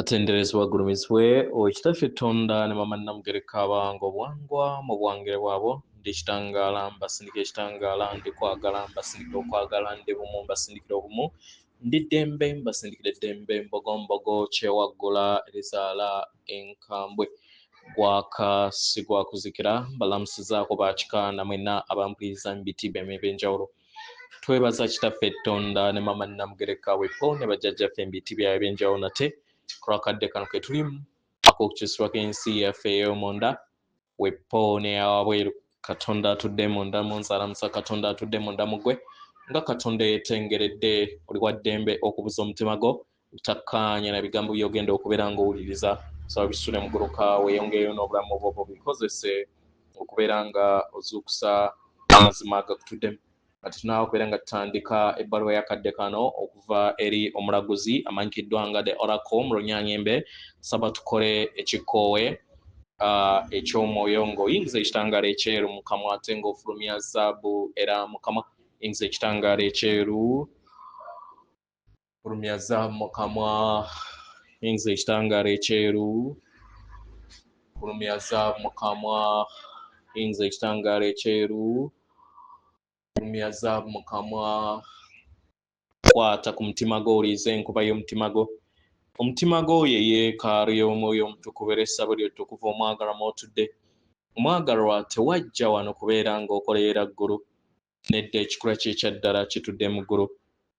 atenderezebwa gulumizibwe ekitaffe Tonda ne mama Namugereka abange obwangwa mu bwangere bwabo ndi kitangaala mbasindika ekitangaala ndi kwagala mbasindikira okwagala ndi bumu mbasindikira obumu ndi ddembe mbasindikira eddembe mbogombogo kyewaggula erizaala enkambwe gwaka si gwakuzikira mbalamusizaako bakika namwena abampuliriza mu biti byemme eby'enjawulo twebaza kitaffe Tonda ne mama Namugereka wepo ne bajjajjaffe mu biti byabwe eby'enjawulo nate kulwakadde kano ke tulimu ak'okukisibwa k'ensi yaffe ey'omunda wepo ne awabweru Katonda atudde munda mu nsaalamusa Katonda atudde munda mu ggwe nga Katonda yeetengeredde oli wa ddembe okubuza omutima gwo butakkaanya na bigambo by'ogenda okubeera ng'owuliriza saba bisule mu ggulu kaawe weeyongereyo n'obulamu bwo bikozese okubeera nga ozuukusa amazima agakutuddemu kati tunaawe okubeera nga tutandika ebbaluwa y'akadde kano okuva eri omulaguzi amanyikiddwa nga The Oracle mu Lunyaanyembe saba tukole ekikoowe eky'omwoyo ng'oyingiza ekitangaala ekyeru mu kamwa ate ng'ofulumya zaabu era mu kamwa yingiza ekitangaala ekyeru fulumya zaabu mu kamwa yingiza ekitangaala ekyeru fulumya zaabu mu kamwa yingiza ekitangaala ekyeru fulumya zaabu mu kamwa kwata ku mutima gwo oliiza enkuba y'omutima gwo omutima gwo ye yeekaalu y'omwoyo omutukuvu era essabo ly'ettukuvu omwagalwa mw'otudde omwagalwa tewajja wano kubeera ng'okoleera ggulu nedda ekikula kye ekya ddala kitudde mu ggulu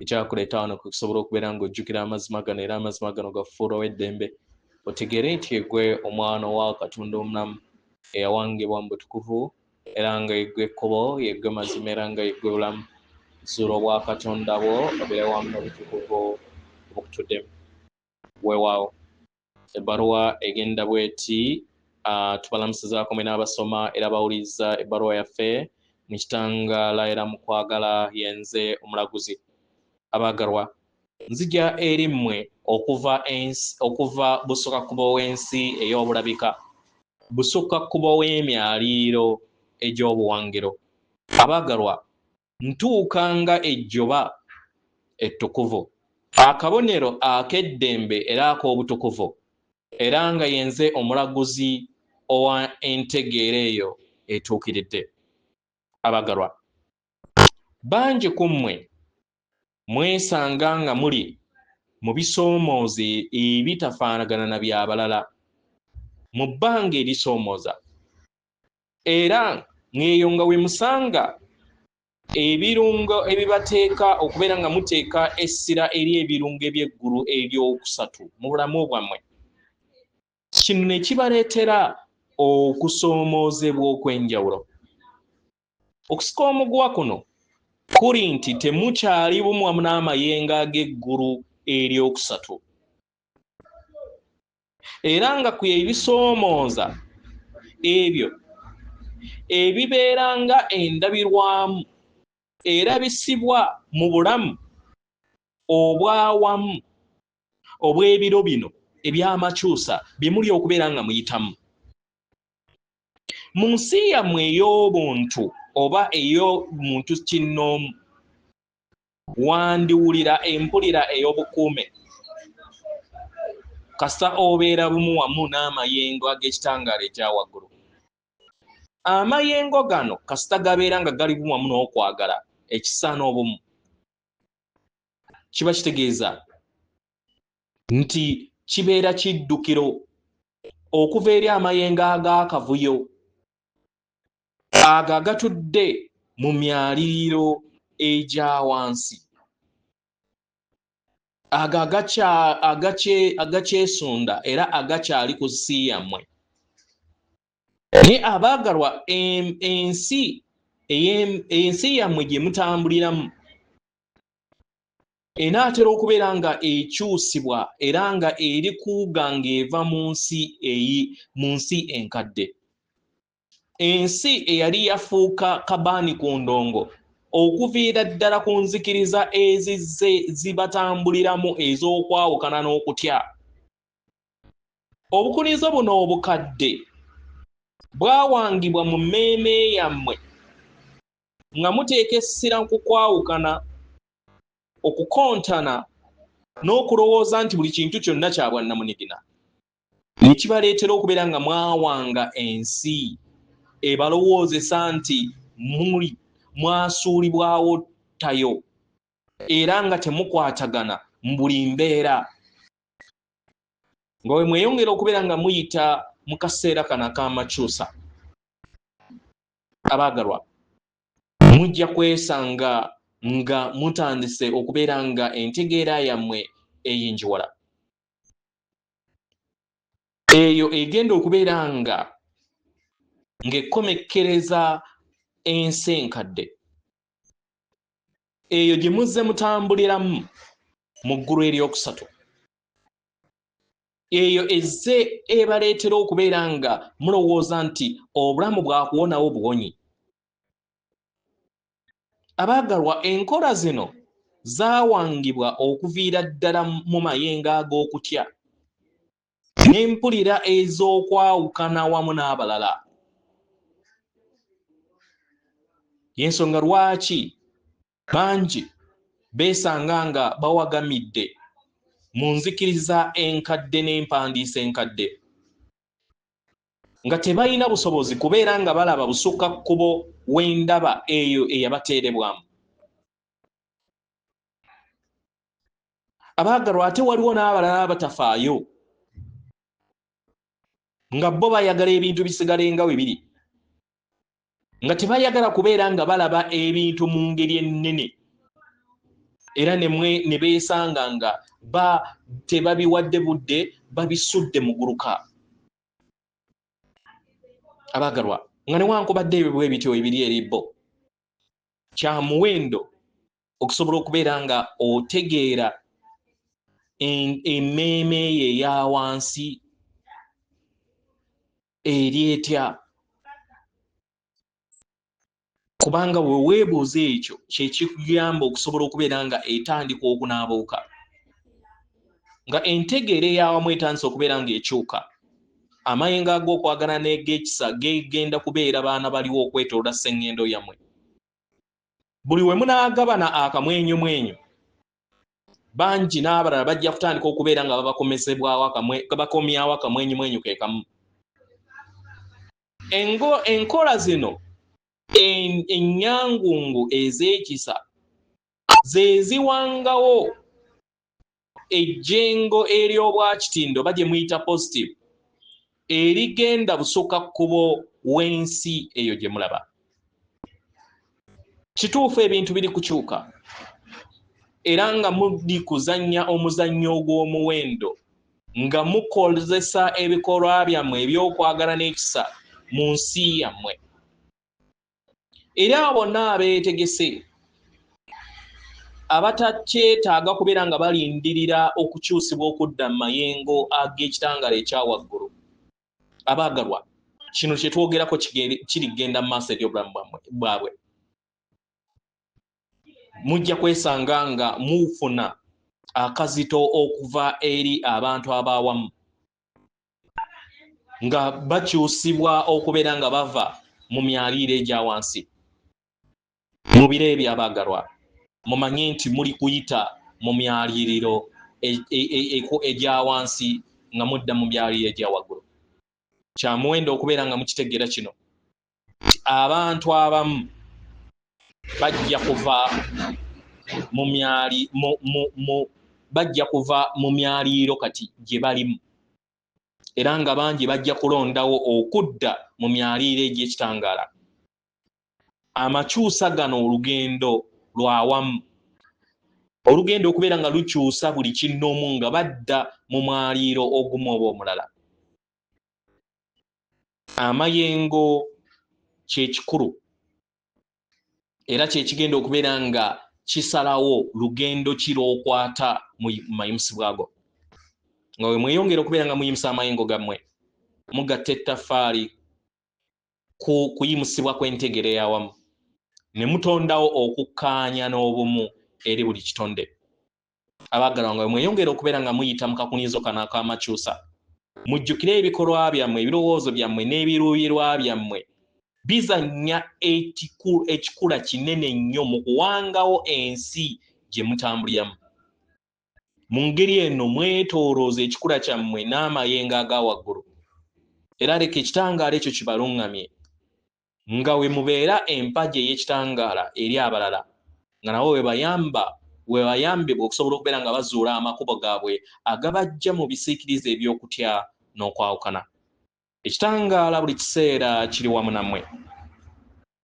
ekyakuleeta wano kusobola okubeera ng'ojjukira amazima gano era amazima gano gafuulawo eddembe otegeere nti egwe omwana owa Katonda omulamu eyawangibwa mu butukuvu era nga yeggwe ekkubo yeggwe mazima era nga yeggwe bulamu zuula obwa Katonda bwo obeere wamu n'obutukuvu obukutuddemu weewaawo ebbaluwa egenda bw'eti tubalamusizaako mwe n'abasoma era bawuliriza ebbaluwa yaffe mu kitangaala era mu kwagala yenze omulaguzi abaagalwa nzija eri mmwe okuva busukakkubo w'ensi ey'obulabika busukakkubo w'emyaliiro egy'obuwangiro abaagalwa ntuukanga ejjoba ettukuvu akabonero ak'eddembe era ak'obutukuvu era nga yenze omulaguzi owa entegeera eyo etuukiridde abagalwa bangi ku mmwe mwesanga nga muli mu bisoomoozi ebitafaanagana na by'abalala mu bbanga erisoomooza era mweyo nga we musanga ebirungo ebibateeka okubeera nga muteeka essira eri ebirungo eby'eggulu ery'okusatu mu bulamu bwammwe kino ne kibaleetera okusoomoozebwa okw'enjawulo okusika omuguwa kuno kuli nti temukyali bumu wamu n'amayengo ag'eggulu ery'okusatu era nga ku ebisoomooza ebyo ebibeera nga endabirwamu era bisibwa mu bulamu obwawamu obw'ebiro bino eby'amakyusa bye muli okubeera nga muyitamu mu nsi yammwe ey'obuntu oba ey'omuntu kinnoomu wandiwulira empulira ey'obukuume kasita obeera bumu wamu n'amayengo ag'ekitangaala ekya waggulu amayengo gano kasita gabeera nga gali bumu wamu n'okwagala ekisa n'obumu kiba kitegeeza nti kibeera kiddukiro okuva eri amayengo ag'akavuyo ago agatudde mu myaliriro egya wansi ago agakyesunda era agakyali ku nsi yammwe naye abaagalwa ensi yammwe gye mutambuliramu enaatera okubeera nga ekyusibwa era nga eri kuuga ng'eva mu nsi enkadde ensi eyali yafuuka kabaani ku ndongo okuviira ddala ku nzikiriza ezizze zibatambuliramu ez'okwawukana n'okutya obukulizo buno obukadde bwawangibwa mu mmeeme yammwe nga muteeka essira ku kwawukana okukontana n'okulowooza nti buli kintu kyonna kya bwannamunigina ne kibaleetera okubeera nga mwawanga ensi ebalowoozesa nti mwasuulibwawo tayo era nga temukwatagana mu buli mbeera, nga we mweyongera okubeera nga muyita mu kaseera kano ak'amakyusa. Abaagalwa, mujja kwesanga nga mutandise okubeera nga entegeera yammwe eyinjiwala. Eyo egenda okubeera nga ng'ekomekkereza ensi enkadde. Eyo gye muzze mutambuliramu mu ggulu eryokusatu. Eyo ezze ebaleetera okubeera nga mulowooza nti obulamu bwakuwonawo buwonyi. Abaagalwa, enkola zino zaawangibwa okuviira ddala mu mayengo ag'okutya n'empulira ez'okwawukana wamu n'abalala. Y'ensonga lwaki bangi beesanga nga bawagamidde mu nzikiriza enkadde n'empandiisa enkadde, nga tebalina busobozi kubeera nga balaba busukkakkubo w'endaba eyo eyabateerebwamu. Abaagalwa, ate waliwo n'abalala abatafaayo nga bo bayagala ebintu bisigale nga we biri, nga tebayagala kubeera nga balaba ebintu mu ngeri ennene era ne beesanga nga tebabiwadde budde, babisudde mu guluka. Abaagalwa, nga newankubadde ebyo bwe bityo ebiri eri bo, kya muwendo okusobola okubeera nga otegeera emmeeme ye eya wansi eri etya, kubanga bwe weebuuza ekyo kye kikuyamba okusobola okubeera nga etandika okunaabuuka, nga entegeera ey'awamu etandise okubeera nga ekyuka. Amayengo ag'okwagala n'eg'ekisa gegenda kubeera baana baliwo okwetoloola sseŋŋendo yammwe. Buli we munaagabana akamwenyumwenyu, bangi n'abalala bajja kutandika okubeera nga bakomyawo akamwenyumwenyu ke kamu. Enkola zino ennyangungu ez'ekisa ze ziwangawo ejjengo ery'obwakitindo bagye muyita positive erigenda busukkakkubo w'ensi eyo gye mulaba. Kituufu ebintu biri kukyuka era nga muli kuzannya omuzannyo ogw'omuwendo nga mukozesa ebikolwa byammwe eby'okwagala n'ekisa mu nsi yammwe. Era bonna abeetegese abatakyetaaga kubeera nga balindirira okukyusibwa okudda mu mayengo ag'ekitangaala ekyawaggulu. Abaagalwa, kino kye twogerako kirigenda mu maaso eri obulamu bwabwe. Mujja kwesanga nga mufuna akazito okuva eri abantu ab'awamu nga bakyusibwa okubeera nga bava mu myaliiro egya wansi. Mu biro ebyo abaagalwa, mumanye nti muli kuyita mu myaliiriro egya wansi nga mudda mu myaliiro egya waggulu. Kya muwendo okubeera nga mukitegeera kino. Abantu abamu bajja kuva mu myaliiro kati gye balimu, era nga bangi bajja kulondawo okudda mu myaliiro egy'ekitangaala. Amakyusa gano olugendo lwawamu, olugendo okubeera nga lukyusa buli kinoomu nga badda mu mwaliiro ogumu oba omulala. Amayengo kye kikulu era kye kigenda okubeera nga kisalawo lugendo ki lw'okwata mu mayimusibwa ago. Nga we mweyongera okubeera nga muyimusa amayengo gammwe, mugatta ettaffaali ku kuyimusibwa kw'entegeera ey'awamu, ne mutondawo okukkaanya n'obumu eri buli kitonde. Abaagalwa, nga we mweyongera okubeera nga muyita mu kakuniizo kano ak'amakyusa, mujjukire ebikolwa byammwe, ebirowoozo byammwe n'ebiruubirirwa byammwe bizannya ekikula kinene nnyo mu kuwangawo ensi gye mutambuliramu. mu ngeri eno mwetoolooza ekikula kyammwe n'amayengo aga waggulu era leka ekitangaala ekyo kibaluŋŋamye nga we mubeera empagi ey'ekitangaala eri abalala nga nabo webayambibwa okusobola okubeera nga bazuula amakubo gaabwe agabajja mu bisiikirize eby'okutya n'okwawukana. Ekitangaala buli kiseera kiri wamu nammwe.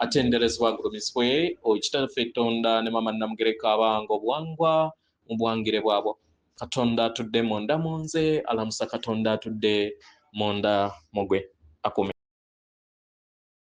Atenderezebwa agulumizibwe Kitaffe Tonda ne Maama Namugereka abanga obuwangwa mu buwangire bwabwo. Katonda atudde munda mu nze, alamusa Katonda atudde munda mu gwe. Akume.